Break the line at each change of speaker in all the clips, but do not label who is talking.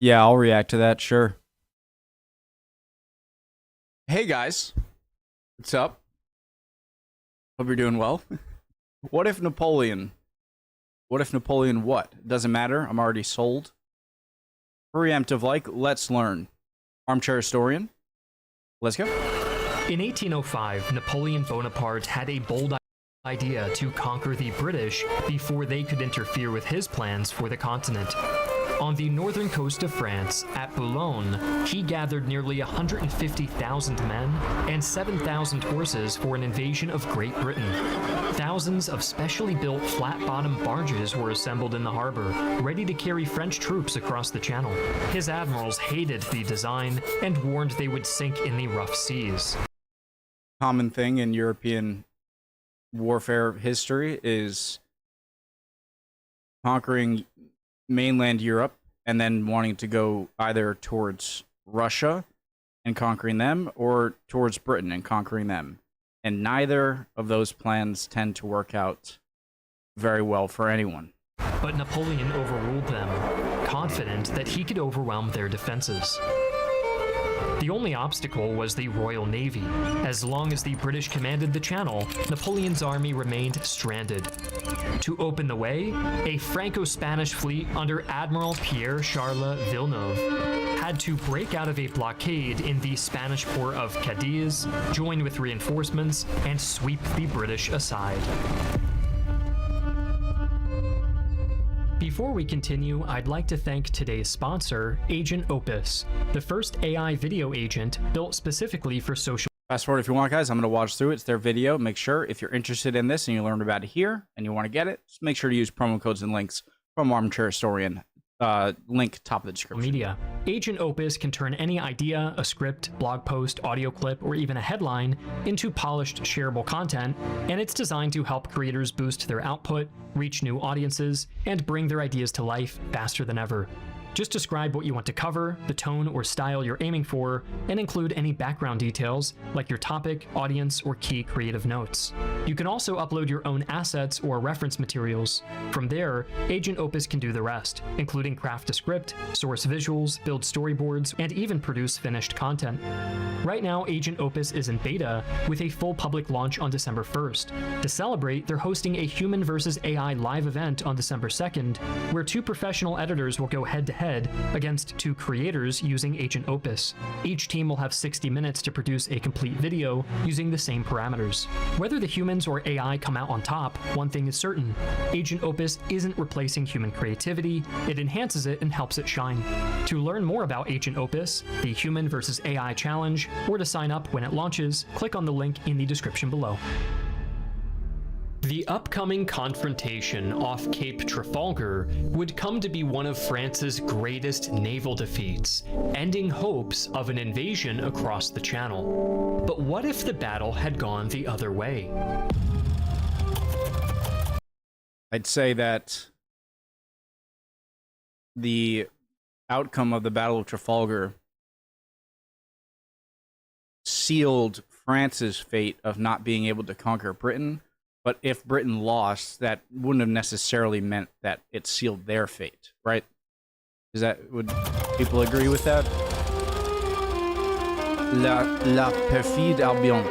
Yeah, I'll react to that, sure. Hey guys, what's up? Hope you're doing well. What if Napoleon? What if Napoleon what? Doesn't matter, I'm already sold. Preemptive like, let's learn. Armchair historian, let's go.
In 1805, Napoleon Bonaparte had a bold idea to conquer the British before they could interfere with his plans for the continent. On the northern coast of France, at Boulogne, he gathered nearly 150,000 men and 7,000 horses for an invasion of Great Britain. Thousands of specially built flat-bottom barges were assembled in the harbor, ready to carry French troops across the channel. His admirals hated the design and warned they would sink in the rough seas.
Common thing in European warfare history is conquering mainland Europe and then wanting to go either towards Russia and conquering them or towards Britain and conquering them. And neither of those plans tend to work out very well for anyone.
But Napoleon overruled them, confident that he could overwhelm their defenses. The only obstacle was the Royal Navy. As long as the British commanded the Channel, Napoleon's army remained stranded. To open the way, a Franco-Spanish fleet under Admiral Pierre-Charles Villeneuve had to break out of a blockade in the Spanish port of Cadiz, join with reinforcements, and sweep the British aside. Before we continue, I'd like to thank today's sponsor, Agent Opus, the first AI video agent built specifically for social.
Fast forward if you want, guys. I'm going to watch through it. It's their video. Make sure if you're interested in this and you learned about it here and you want to get it, just make sure to use promo codes and links from Armchair Historian. Link top of the description.
Media. Agent Opus can turn any idea, a script, blog post, audio clip, or even a headline into polished, shareable content, and it's designed to help creators boost their output, reach new audiences, and bring their ideas to life faster than ever. Just describe what you want to cover, the tone or style you're aiming for, and include any background details like your topic, audience, or key creative notes. You can also upload your own assets or reference materials. From there, Agent Opus can do the rest, including craft a script, source visuals, build storyboards, and even produce finished content. Right now, Agent Opus is in beta with a full public launch on December 1st. To celebrate, they're hosting a Human vs. AI live event on December 2nd, where two professional editors will go head-to-head against two creators using Agent Opus. Each team will have 60 minutes to produce a complete video using the same parameters. Whether the humans or AI come out on top, one thing is certain: Agent Opus isn't replacing human creativity, it enhances it and helps it shine. To learn more about Agent Opus, the Human vs. AI Challenge, or to sign up when it launches, click on the link in the description below. The upcoming confrontation off Cape Trafalgar would come to be one of France's greatest naval defeats, ending hopes of an invasion across the Channel. But what if the battle had gone the other way?
I'd say that the outcome of the Battle of Trafalgar sealed France's fate of not being able to conquer Britain. But if Britain lost, that wouldn't have necessarily meant that it sealed their fate, right? Would people agree with that? La perfide Albion.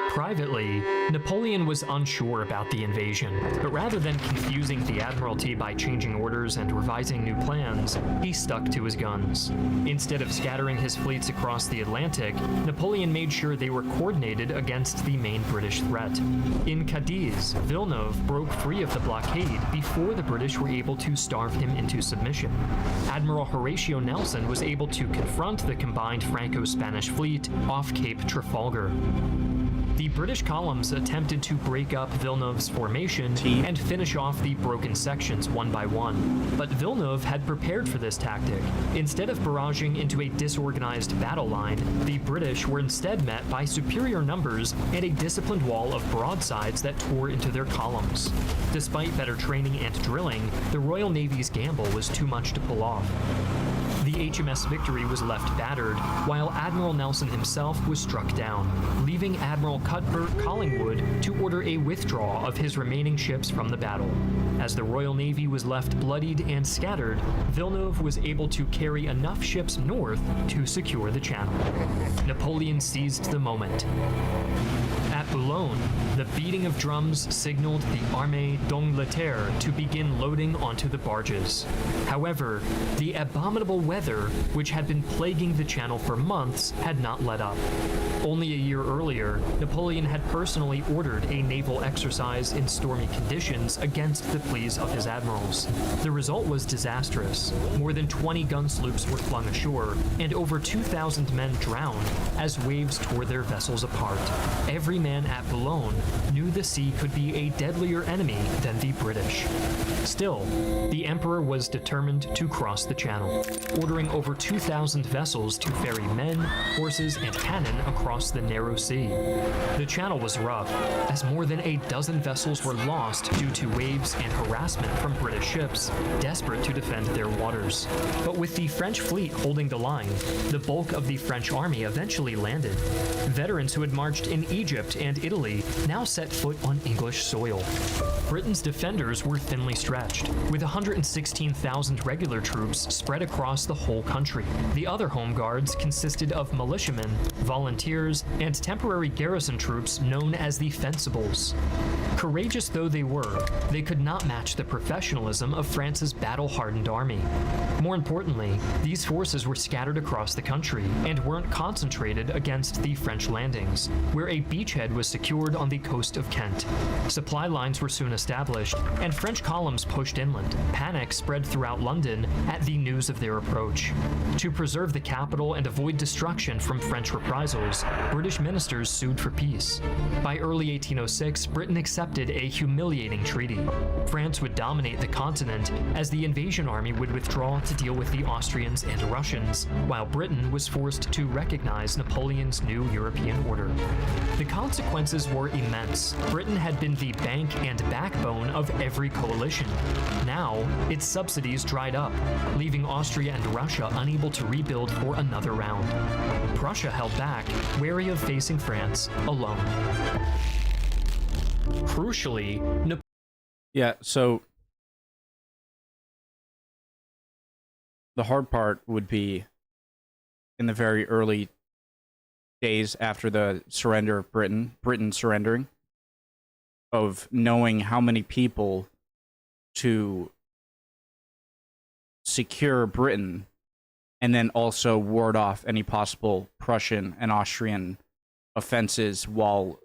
Privately, Napoleon was unsure about the invasion, but rather than confusing the Admiralty by changing orders and revising new plans, he stuck to his guns. Instead of scattering his fleets across the Atlantic, Napoleon made sure they were coordinated against the main British threat. In Cadiz, Villeneuve broke free of the blockade before the British were able to starve him into submission. Admiral Horatio Nelson was able to confront the combined Franco-Spanish fleet off Cape Trafalgar. The British columns attempted to break up Villeneuve's formation and finish off the broken sections one by one, but Villeneuve had prepared for this tactic. Instead of barraging into a disorganized battle line, the British were instead met by superior numbers and a disciplined wall of broadsides that tore into their columns. Despite better training and drilling, the Royal Navy's gamble was too much to pull off. The HMS Victory was left battered, while Admiral Nelson himself was struck down, leaving Admiral Cuthbert Collingwood to order a withdrawal of his remaining ships from the battle. As the Royal Navy was left bloodied and scattered, Villeneuve was able to carry enough ships north to secure the channel. Napoleon seized the moment. At Boulogne, the beating of drums signaled the Armée d'Angleterre to begin loading onto the barges. However, the abominable weather, which had been plaguing the channel for months, had not let up. Only a year earlier, Napoleon had personally ordered a naval exercise in stormy conditions against the pleas of his admirals. The result was disastrous. More than 20 gun sloops were flung ashore, and over 2,000 men drowned as waves tore their vessels apart. Every man at Boulogne knew the sea could be a deadlier enemy than the British. Still, the Emperor was determined to cross the channel, ordering over 2,000 vessels to ferry men, horses, and cannon across the narrow sea. The channel was rough, as more than a dozen vessels were lost due to waves and harassment from British ships, desperate to defend their waters. But with the French fleet holding the line, the bulk of the French army eventually landed. Veterans who had marched in Egypt and Italy now set foot on English soil. Britain's defenders were thinly stretched, with 116,000 regular troops spread across the whole country. The other home guards consisted of militiamen, volunteers, and temporary garrison troops known as the Fencibles. Courageous though they were, they could not match the professionalism of France's battle-hardened army. More importantly, these forces were scattered across the country and weren't concentrated against the French landings, where a beachhead was secured on the coast of Kent. Supply lines were soon established, and French columns pushed inland. Panic spread throughout London at the news of their approach. To preserve the capital and avoid destruction from French reprisals, British ministers sued for peace. By early 1806, Britain accepted a humiliating treaty. France would dominate the continent as the invasion army would withdraw to deal with the Austrians and Russians, while Britain was forced to recognize Napoleon's new European order. The consequences were immense. Britain had been the bank and backbone of every coalition. Now, its subsidies dried up, leaving Austria and Russia unable to rebuild for another round. Prussia held back, wary of facing France alone. Crucially,
Yeah, so the hard part would be in the very early days after the surrender of Britain surrendering, of knowing how many people to secure Britain and then also ward off any possible Prussian and Austrian offenses while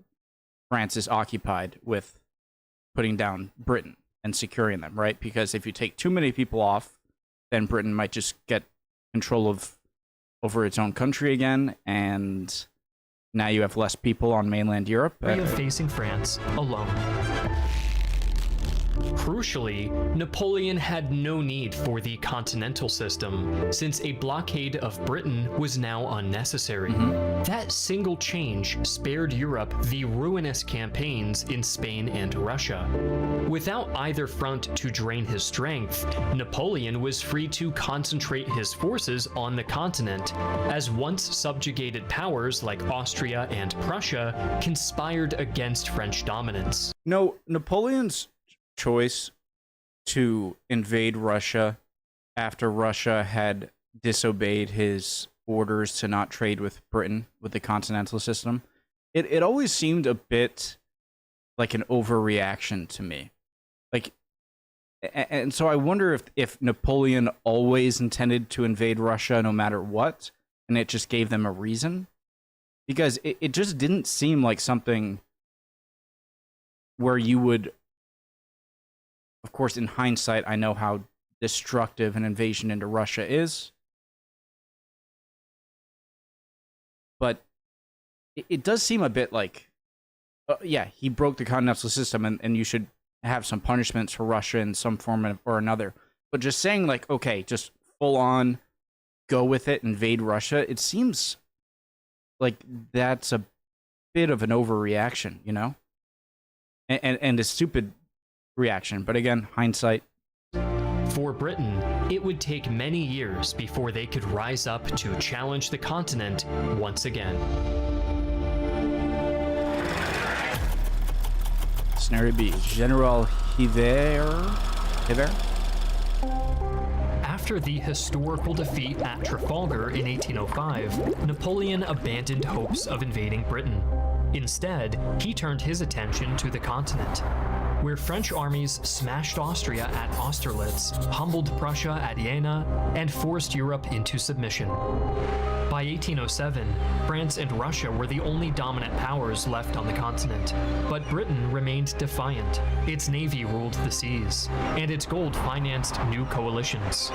France is occupied with putting down Britain and securing them, right? Because if you take too many people off, then Britain might just get control over its own country again, and now you have less people on mainland Europe.
Facing France alone. Crucially, Napoleon had no need for the continental system, since a blockade of Britain was now unnecessary. That single change spared Europe the ruinous campaigns in Spain and Russia. Without either front to drain his strength, Napoleon was free to concentrate his forces on the continent, as once subjugated powers like Austria and Prussia conspired against French dominance.
No, Napoleon's choice to invade Russia after Russia had disobeyed his orders to not trade with Britain, with the continental system, it always seemed a bit like an overreaction to me. Like, and so I wonder if Napoleon always intended to invade Russia no matter what, and it just gave them a reason, because it just didn't seem like something where you would. Of course, in hindsight, I know how destructive an invasion into Russia is. But it does seem a bit like, yeah, he broke the continental system and you should have some punishments for Russia in some form or another. But just saying, like, okay, just full on go with it, invade Russia, it seems like that's a bit of an overreaction, you know? And a stupid reaction, but again, hindsight.
For Britain, it would take many years before they could rise up to challenge the continent once again.
Scenario B, General Hiver?
After the historical defeat at Trafalgar in 1805, Napoleon abandoned hopes of invading Britain. Instead, he turned his attention to the continent, where French armies smashed Austria at Austerlitz, humbled Prussia at Jena, and forced Europe into submission. By 1807, France and Russia were the only dominant powers left on the continent, but Britain remained defiant. Its navy ruled the seas, and its gold financed new coalitions.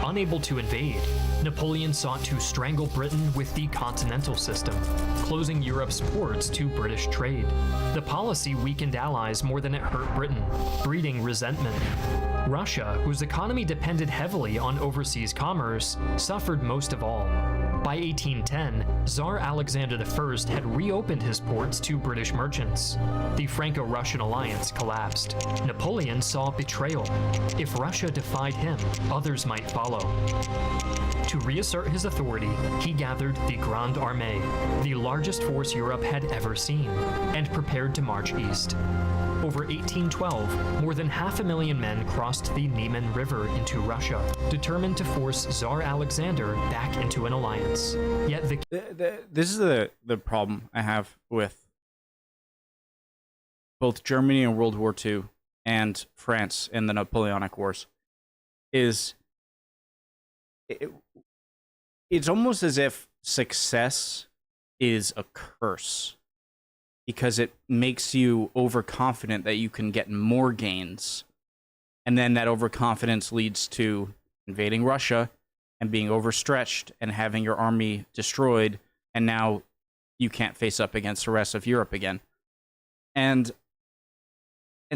Unable to invade, Napoleon sought to strangle Britain with the continental system, closing Europe's ports to British trade. The policy weakened allies more than it hurt Britain, breeding resentment. Russia, whose economy depended heavily on overseas commerce, suffered most of all. By 1810, Tsar Alexander I had reopened his ports to British merchants. The Franco-Russian alliance collapsed. Napoleon saw betrayal. If Russia defied him, others might follow. To reassert his authority, he gathered the Grande Armée, the largest force Europe had ever seen, and prepared to march east. Over 1812, more than 500,000 men crossed the Niemen River into Russia, determined to force Tsar Alexander back into an alliance. Yet
this is the problem I have with both Germany in World War II and France in the Napoleonic Wars is it's almost as if success is a curse, because it makes you overconfident that you can get more gains. And then that overconfidence leads to invading Russia and being overstretched and having your army destroyed. And now you can't face up against the rest of Europe again. And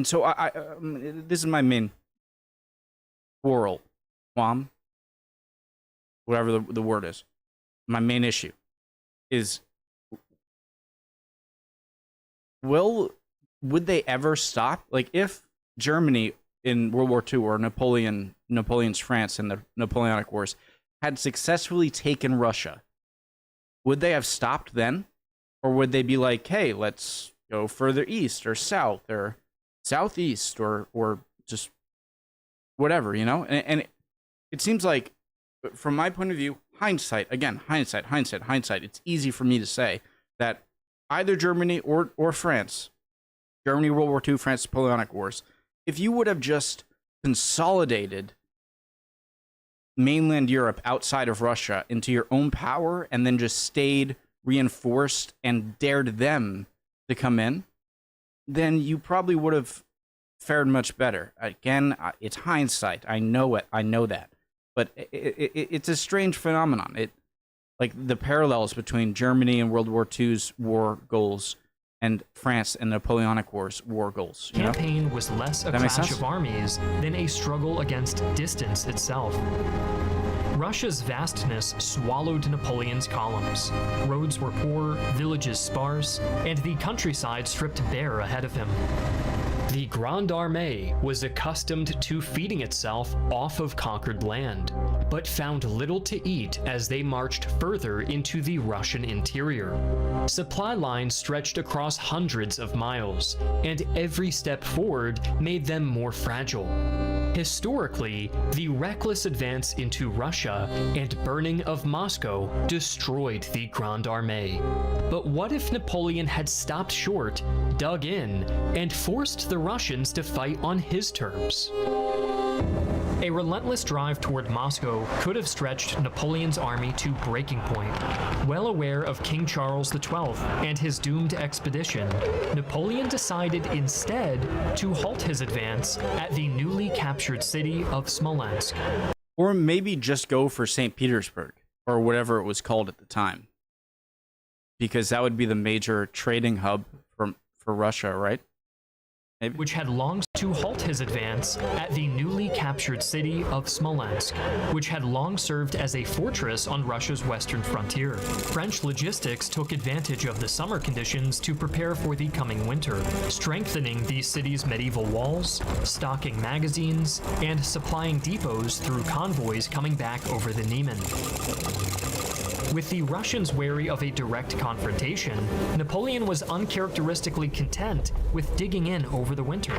so I this is my main quarrel, whatever the word is. My main issue is, would they ever stop? Like, if Germany in World War II or Napoleon's France in the Napoleonic Wars had successfully taken Russia, would they have stopped then? Or would they be like, hey, let's go further east or south or southeast or just whatever, you know? And it seems like, from my point of view, hindsight, it's easy for me to say that either Germany or France, Germany, World War II, France, Napoleonic Wars, if you would have just consolidated mainland Europe outside of Russia into your own power and then just stayed reinforced and dared them to come in, then you probably would have fared much better. Again, it's hindsight. I know it. I know that. But it's a strange phenomenon. Like the parallels between Germany and World War II's war goals and France and Napoleonic Wars war goals.
The campaign was less a clash of armies than a struggle against distance itself. Russia's vastness swallowed Napoleon's columns. Roads were poor, villages sparse, and the countryside stripped bare ahead of him. The Grande Armée was accustomed to feeding itself off of conquered land, but found little to eat as they marched further into the Russian interior. Supply lines stretched across hundreds of miles, and every step forward made them more fragile. Historically, the reckless advance into Russia and burning of Moscow destroyed the Grande Armée. But what if Napoleon had stopped short, dug in, and forced the Russians to fight on his terms? A relentless drive toward Moscow could have stretched Napoleon's army to breaking point. Well aware of King Charles XII and his doomed expedition, Napoleon decided instead to halt his advance at the newly captured city of Smolensk.
Or maybe just go for St. Petersburg, or whatever it was called at the time. Because that would be the major trading hub for Russia, right? Maybe.
which had longed to halt his advance at the newly captured city of Smolensk, which had long served as a fortress on Russia's western frontier. French logistics took advantage of the summer conditions to prepare for the coming winter, strengthening the city's medieval walls, stocking magazines, and supplying depots through convoys coming back over the Niemen. With the Russians wary of a direct confrontation, Napoleon was uncharacteristically content with digging in over the winter.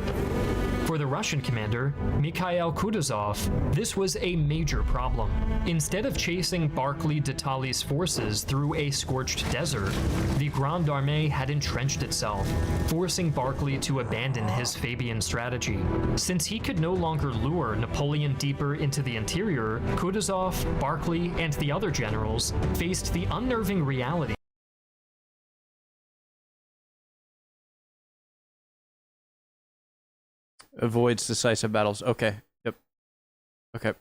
For the Russian commander, Mikhail Kutuzov, this was a major problem. Instead of chasing Barclay de Tolly's forces through a scorched desert, the Grande Armée had entrenched itself, forcing Barclay to abandon his Fabian strategy. Since he could no longer lure Napoleon deeper into the interior, Kutuzov, Barclay, and the other generals faced the unnerving reality
Avoids decisive battles. Okay. Yep. Okay.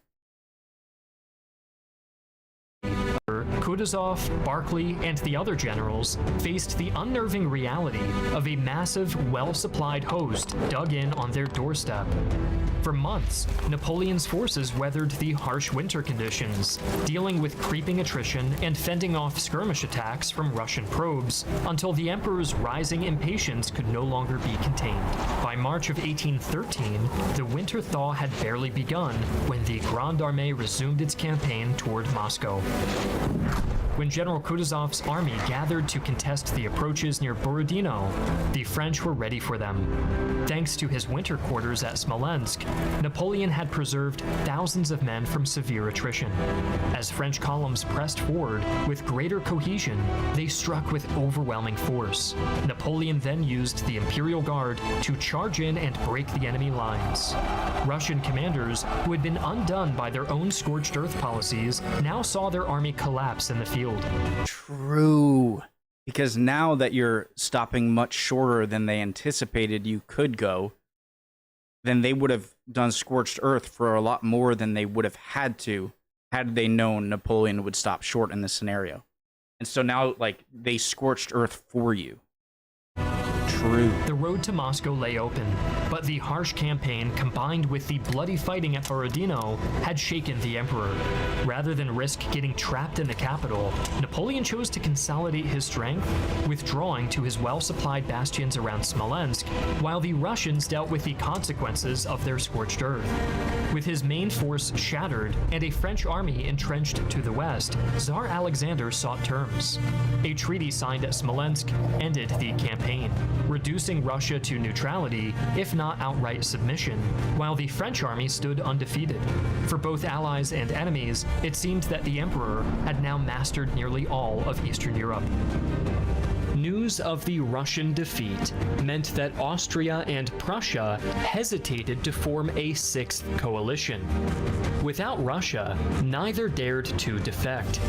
Kutuzov, Barclay, and the other generals faced the unnerving reality of a massive, well-supplied host dug in on their doorstep. For months, Napoleon's forces weathered the harsh winter conditions, dealing with creeping attrition and fending off skirmish attacks from Russian probes, until the emperor's rising impatience could no longer be contained. By March of 1813, the winter thaw had barely begun when the Grande Armée resumed its campaign toward Moscow. When General Kutuzov's army gathered to contest the approaches near Borodino, the French were ready for them. Thanks to his winter quarters at Smolensk, Napoleon had preserved thousands of men from severe attrition. As French columns pressed forward with greater cohesion, they struck with overwhelming force. Napoleon then used the Imperial Guard to charge in and break the enemy lines. Russian commanders, who had been undone by their own scorched earth policies, now saw their army collapse in the field.
True. Because now that you're stopping much shorter than they anticipated you could go, then they would have done scorched earth for a lot more than they would have had to had they known Napoleon would stop short in this scenario. And so now, like, they scorched earth for you. True.
The road to Moscow lay open, but the harsh campaign combined with the bloody fighting at Borodino had shaken the emperor. Rather than risk getting trapped in the capital, Napoleon chose to consolidate his strength, withdrawing to his well-supplied bastions around Smolensk, while the Russians dealt with the consequences of their scorched earth. With his main force shattered and a French army entrenched to the west, Tsar Alexander sought terms. A treaty signed at Smolensk ended the campaign, reducing Russia to neutrality, if not outright submission, while the French army stood undefeated. For both allies and enemies, it seemed that the emperor had now mastered nearly all of Eastern Europe. News of the Russian defeat meant that Austria and Prussia hesitated to form a sixth coalition. Without Russia, neither dared to defect.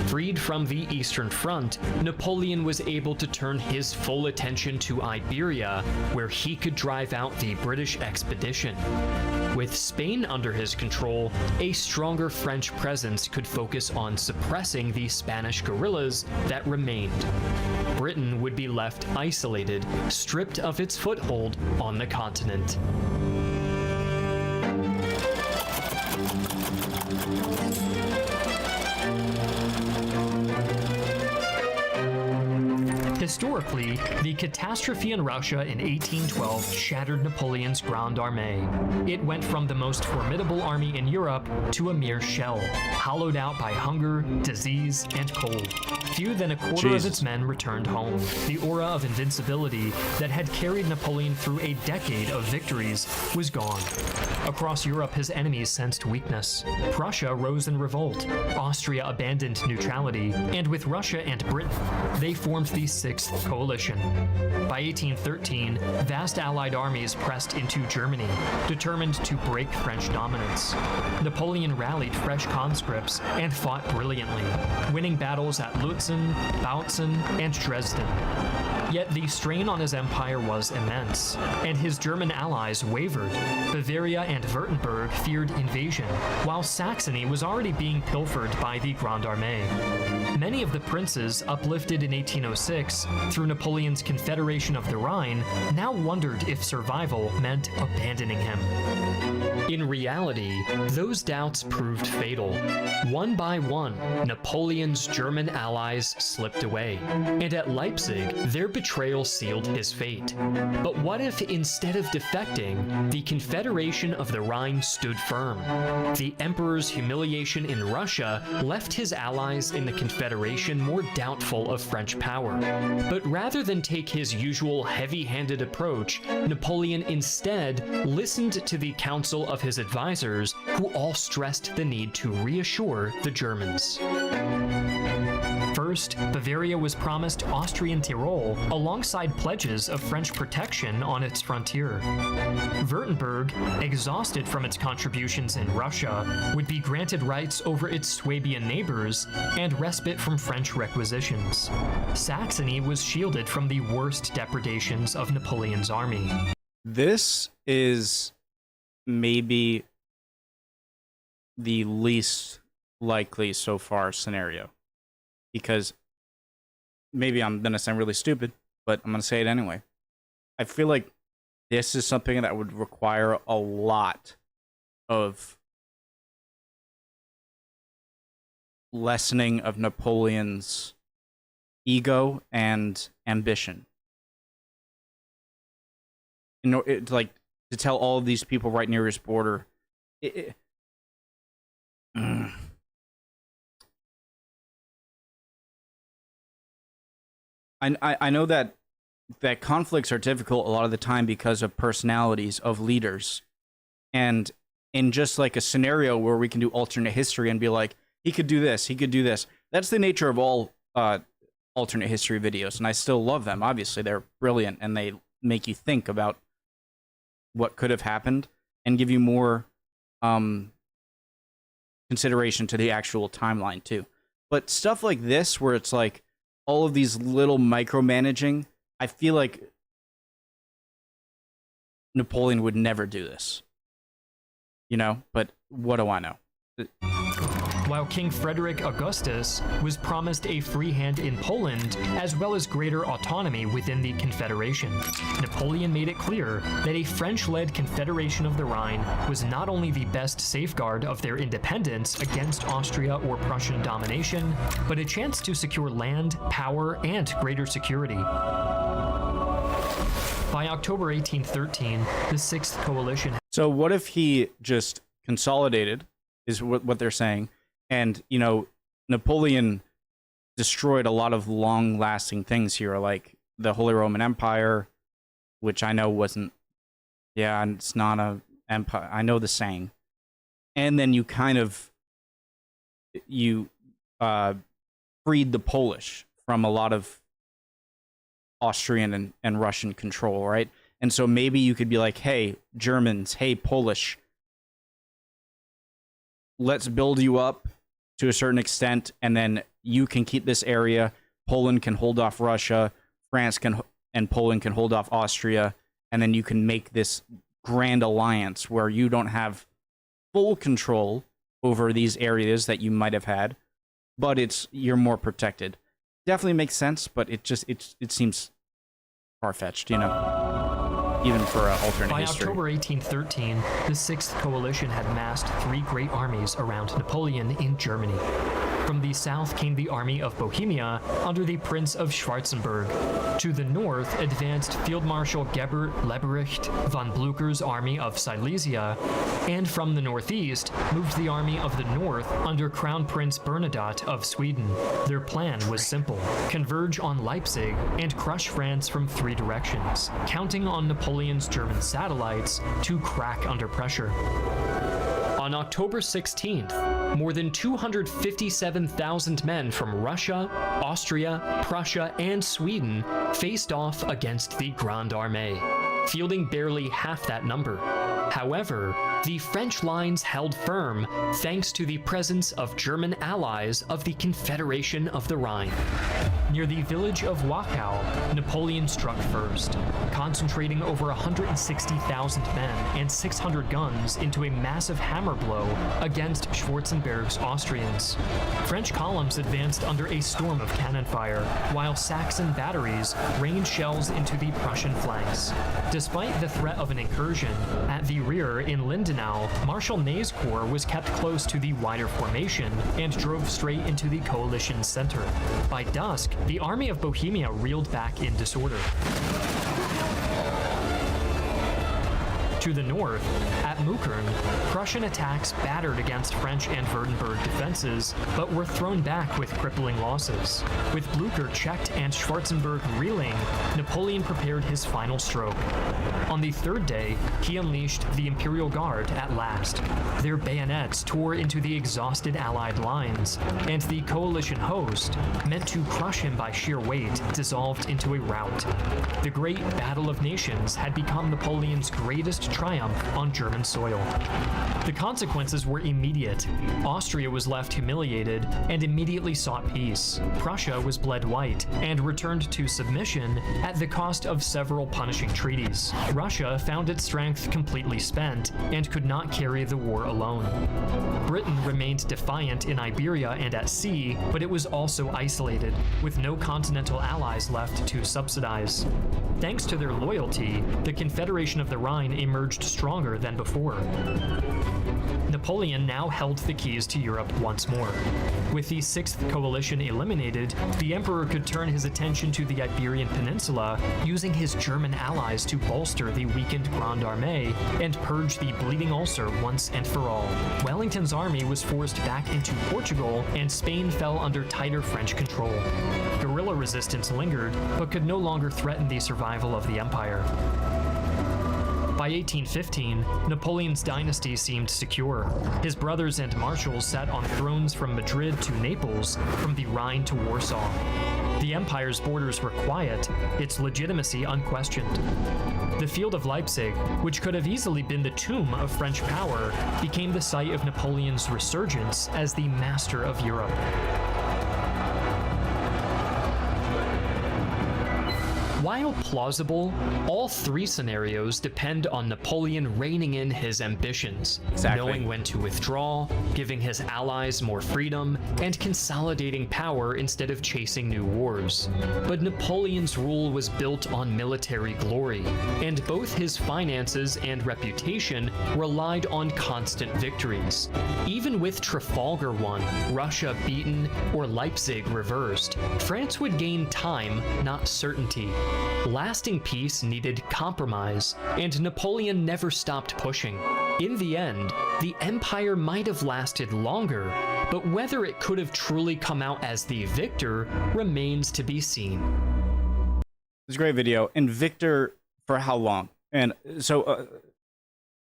Freed from the Eastern Front, Napoleon was able to turn his full attention to Iberia, where he could drive out the British expedition. With Spain under his control, a stronger French presence could focus on suppressing the Spanish guerrillas that remained. Britain would be left isolated, stripped of its foothold on the continent. Historically, the catastrophe in Russia in 1812 shattered Napoleon's Grande Armée. It went from the most formidable army in Europe to a mere shell, hollowed out by hunger, disease, and cold. Fewer than a quarter of its men returned home. The aura of invincibility that had carried Napoleon through a decade of victories was gone. Across Europe, his enemies sensed weakness. Prussia rose in revolt. Austria abandoned neutrality, and with Russia and Britain, they formed the Sixth Coalition. By 1813, vast Allied armies pressed into Germany, determined to break French dominance. Napoleon rallied fresh conscripts and fought brilliantly, winning battles at Lutzen, Bautzen, and Dresden. Yet the strain on his empire was immense, and his German allies wavered. Bavaria and Württemberg feared invasion, while Saxony was already being pilfered by the Grande Armée. Many of the princes, uplifted in 1806 through Napoleon's Confederation of the Rhine, now wondered if survival meant abandoning him. In reality, those doubts proved fatal. One by one, Napoleon's German allies slipped away, and at Leipzig, their betrayal sealed his fate. But what if instead of defecting, the Confederation of the Rhine stood firm? The Emperor's humiliation in Russia left his allies in the Confederation more doubtful of French power. But rather than take his usual heavy-handed approach, Napoleon instead listened to the counsel of his advisors, who all stressed the need to reassure the Germans. First, Bavaria was promised Austrian Tyrol alongside pledges of French protection on its frontier. Württemberg, exhausted from its contributions in Russia, would be granted rights over its Swabian neighbors and respite from French requisitions. Saxony was shielded from the worst depredations of Napoleon's army.
This is maybe the least likely so far scenario, because maybe I'm gonna sound really stupid, but I'm gonna say it anyway. I feel like this is something that would require a lot of lessening of Napoleon's ego and ambition. You know, it's like to tell all of these people right near his border. I know that conflicts are difficult a lot of the time because of personalities of leaders. And in just like a scenario where we can do alternate history and be like, he could do this, he could do this. That's the nature of all alternate history videos, and I still love them. Obviously, they're brilliant, and they make you think about what could have happened and give you more consideration to the actual timeline too. But stuff like this, where it's like all of these little micromanaging, I feel like Napoleon would never do this. You know, but what do I know?
While King Frederick Augustus was promised a free hand in Poland, as well as greater autonomy within the Confederation, Napoleon made it clear that a French-led Confederation of the Rhine was not only the best safeguard of their independence against Austria or Prussian domination, but a chance to secure land, power, and greater security. By October 1813, the Sixth Coalition...
So what if he just consolidated, is what they're saying, and, you know, Napoleon destroyed a lot of long-lasting things here, like the Holy Roman Empire, which I know wasn't... Yeah, it's not a empire. I know the saying. And then you kind of... You freed the Polish from a lot of Austrian and Russian control, right? And so maybe you could be like, hey, Germans, hey, Polish, let's build you up to a certain extent, and then you can keep this area. Poland can hold off Russia, France and Poland can hold off Austria, and then you can make this grand alliance where you don't have full control over these areas that you might have had, but you're more protected. Definitely makes sense, but it seems far-fetched, you know, even for alternate history.
By October 1813, the Sixth Coalition had massed 3 great armies around Napoleon in Germany. From the south came the army of Bohemia under the Prince of Schwarzenberg. To the north advanced Field Marshal Gebert Leberecht von Blücher's army of Silesia, and from the northeast moved the army of the north under Crown Prince Bernadotte of Sweden. Their plan was simple: converge on Leipzig and crush France from 3 directions, counting on Napoleon's German satellites to crack under pressure. On October 16th, more than 257,000 men from Russia, Austria, Prussia, and Sweden faced off against the Grande Armée, fielding barely half that number. However, the French lines held firm thanks to the presence of German allies of the Confederation of the Rhine. Near the village of Wachau, Napoleon struck first, concentrating over 160,000 men and 600 guns into a massive hammer blow against Schwarzenberg's Austrians. French columns advanced under a storm of cannon fire, while Saxon batteries rained shells into the Prussian flanks. Despite the threat of an incursion, at the rear in Lindenau, Marshal Ney's corps was kept close to the wider formation and drove straight into the coalition's center. By dusk, the Army of Bohemia reeled back in disorder. To the north, at Muckern, Prussian attacks battered against French and Württemberg defenses, but were thrown back with crippling losses. With Blücher checked and Schwarzenberg reeling, Napoleon prepared his final stroke. On the third day, he unleashed the Imperial Guard at last. Their bayonets tore into the exhausted Allied lines, and the coalition host, meant to crush him by sheer weight, dissolved into a rout. The Great Battle of Nations had become Napoleon's greatest triumph on German soil. The consequences were immediate. Austria was left humiliated and immediately sought peace. Prussia was bled white and returned to submission at the cost of several punishing treaties. Russia found its strength completely spent and could not carry the war alone. Britain remained defiant in Iberia and at sea, but it was also isolated, with no continental allies left to subsidize. Thanks to their loyalty, the Confederation of the Rhine emerged stronger than before. Napoleon now held the keys to Europe once more. With the Sixth Coalition eliminated, the Emperor could turn his attention to the Iberian Peninsula, using his German allies to bolster the weakened Grande Armée and purge the bleeding ulcer once and for all. Wellington's army was forced back into Portugal, and Spain fell under tighter French control. Guerrilla resistance lingered, but could no longer threaten the survival of the empire. By 1815, Napoleon's dynasty seemed secure. His brothers and marshals sat on thrones from Madrid to Naples, from the Rhine to Warsaw. The empire's borders were quiet, its legitimacy unquestioned. The field of Leipzig, which could have easily been the tomb of French power, became the site of Napoleon's resurgence as the master of Europe. While plausible, all three scenarios depend on Napoleon reining in his ambitions, knowing when to withdraw, giving his allies more freedom, and consolidating power instead of chasing new wars. But Napoleon's rule was built on military glory, and both his finances and reputation relied on constant victories. Even with Trafalgar won, Russia beaten, or Leipzig reversed, France would gain time, not certainty. Lasting peace needed compromise, and Napoleon never stopped pushing. In the end, the empire might have lasted longer, but whether it could have truly come out as the victor remains to be seen.
It's a great video. And victor for how long? And so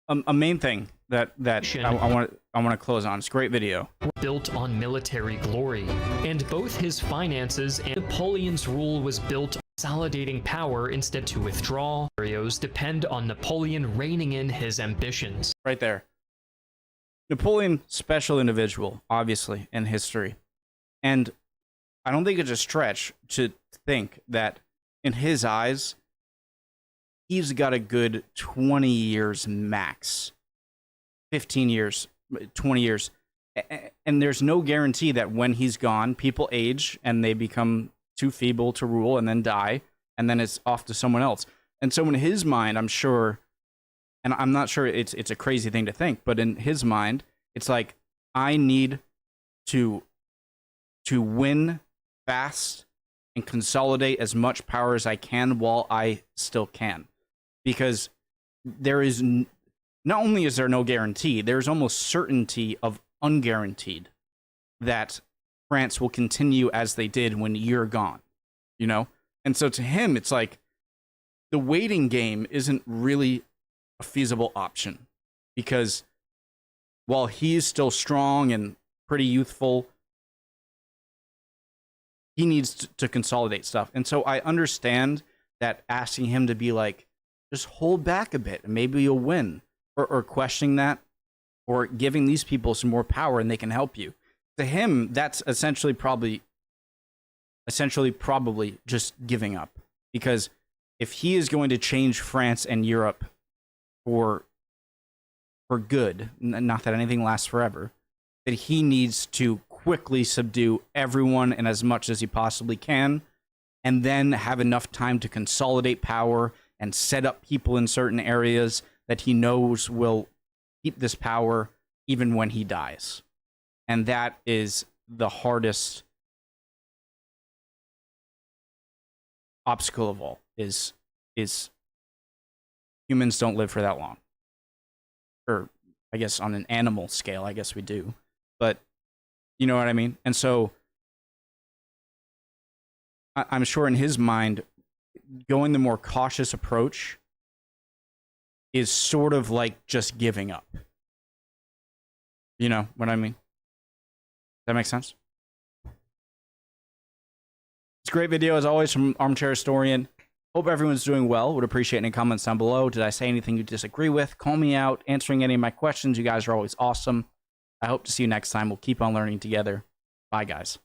a main thing that I want to close on. It's a great video.
Built on military glory, and both his finances and Napoleon's rule was built on consolidating power instead to withdraw. Scenarios depend on Napoleon reining in his ambitions.
Right there. Napoleon, special individual, obviously, in history. And I don't think it's a stretch to think that in his eyes, he's got a good 20 years max. 15 years, 20 years. And there's no guarantee that when he's gone, people age and they become too feeble to rule and then die, and then it's off to someone else. And so in his mind, I'm sure, and I'm not sure it's a crazy thing to think, but in his mind, it's like, I need to win fast and consolidate as much power as I can while I still can. Because there is, not only is there no guarantee, there's almost certainty of unguaranteed that France will continue as they did when you're gone, you know? And so to him, it's like the waiting game isn't really a feasible option, because while he's still strong and pretty youthful, he needs to consolidate stuff. And so I understand that asking him to be like, just hold back a bit and maybe you'll win, or questioning that, or giving these people some more power and they can help you. To him, that's essentially probably just giving up. Because if he is going to change France and Europe for good, not that anything lasts forever, that he needs to quickly subdue everyone and as much as he possibly can, and then have enough time to consolidate power and set up people in certain areas that he knows will keep this power even when he dies. And that is the hardest obstacle of all, is humans don't live for that long. Or I guess on an animal scale, I guess we do. But you know what I mean? And so I'm sure in his mind, going the more cautious approach is sort of like just giving up. You know what I mean? That makes sense? It's a great video, as always, from Armchair Historian. Hope everyone's doing well. Would appreciate any comments down below. Did I say anything you disagree with? Call me out, answering any of my questions. You guys are always awesome. I hope to see you next time. We'll keep on learning together. Bye, guys.